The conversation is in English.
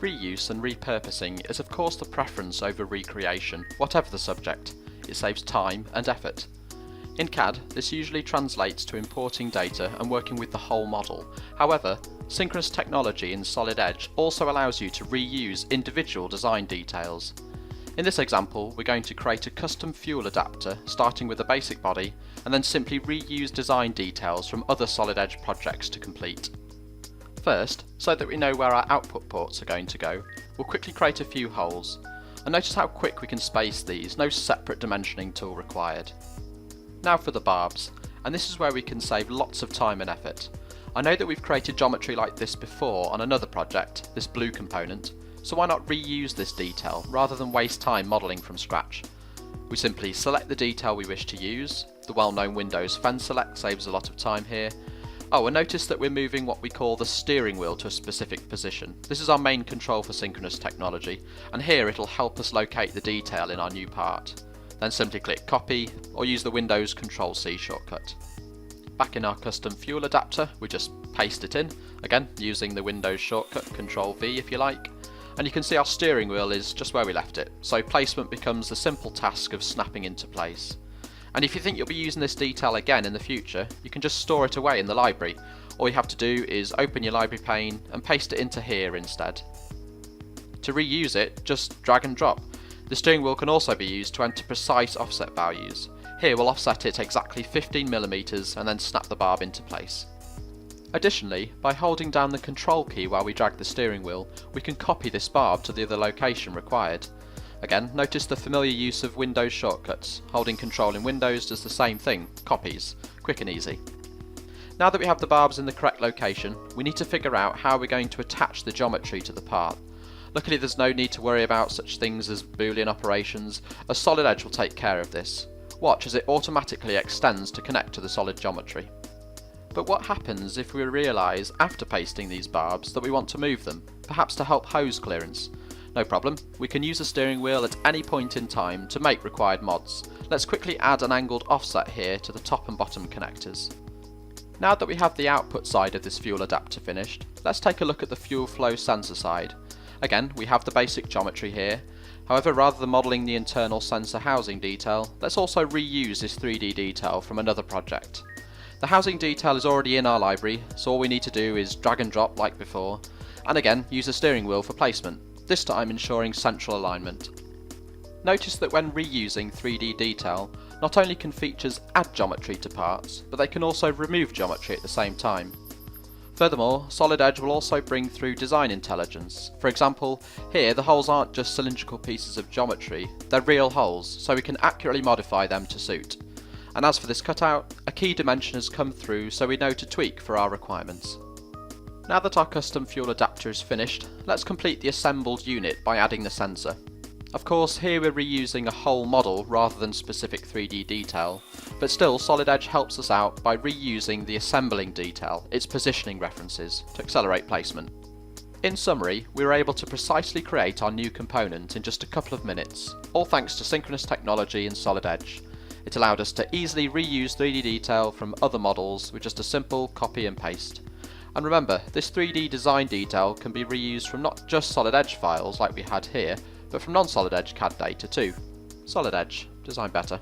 Reuse and repurposing is of course the preference over recreation, whatever the subject. It saves time and effort. In CAD, this usually translates to importing data and working with the whole model. However, synchronous technology in Solid Edge also allows you to reuse individual design details. In this example, we're going to create a custom fuel adapter starting with a basic body and then simply reuse design details from other Solid Edge projects to complete. First, so that we know where our output ports are going to go, we'll quickly create a few holes. And notice how quick we can space these, no separate dimensioning tool required. Now for the barbs, and this is where we can save lots of time and effort. I know that we've created geometry like this before on another project, this blue component, so why not reuse this detail rather than waste time modelling from scratch. We simply select the detail we wish to use. The well-known Windows Fen Select saves a lot of time here. Oh, and notice that we're moving what we call the steering wheel to a specific position. This is our main control for synchronous technology, and here it'll help us locate the detail in our new part. Then simply click copy, or use the Windows Ctrl+C shortcut. Back in our custom fuel adapter, we just paste it in, again using the Windows shortcut Ctrl+V if you like, and you can see our steering wheel is just where we left it, so placement becomes the simple task of snapping into place. And if you think you'll be using this detail again in the future, you can just store it away in the library. All you have to do is open your library pane and paste it into here instead. To reuse it, just drag and drop. The steering wheel can also be used to enter precise offset values. Here we'll offset it exactly 15mm and then snap the barb into place. Additionally, by holding down the control key while we drag the steering wheel, we can copy this barb to the other location required. Again, notice the familiar use of Windows shortcuts. Holding Control in Windows does the same thing, copies, quick and easy. Now that we have the barbs in the correct location, we need to figure out how we're going to attach the geometry to the part. Luckily there's no need to worry about such things as Boolean operations, as Solid Edge will take care of this. Watch as it automatically extends to connect to the solid geometry. But what happens if we realise after pasting these barbs that we want to move them, perhaps to help hose clearance? No problem, we can use the steering wheel at any point in time to make required mods. Let's quickly add an angled offset here to the top and bottom connectors. Now that we have the output side of this fuel adapter finished, let's take a look at the fuel flow sensor side. Again, we have the basic geometry here. However, rather than modelling the internal sensor housing detail, let's also reuse this 3D detail from another project. The housing detail is already in our library, so all we need to do is drag and drop like before, and again use the steering wheel for placement, this time ensuring central alignment. Notice that when reusing 3D detail, not only can features add geometry to parts, but they can also remove geometry at the same time. Furthermore, Solid Edge will also bring through design intelligence. For example, here the holes aren't just cylindrical pieces of geometry, they're real holes, so we can accurately modify them to suit. And as for this cutout, a key dimension has come through so we know to tweak for our requirements. Now that our custom fuel adapter is finished, let's complete the assembled unit by adding the sensor. Of course, here we're reusing a whole model rather than specific 3D detail, but still Solid Edge helps us out by reusing the assembling detail, its positioning references, to accelerate placement. In summary, we were able to precisely create our new component in just a couple of minutes, all thanks to synchronous technology in Solid Edge. It allowed us to easily reuse 3D detail from other models with just a simple copy and paste. And remember, this 3D design detail can be reused from not just Solid Edge files like we had here, but from non-Solid Edge CAD data too. Solid Edge, design better.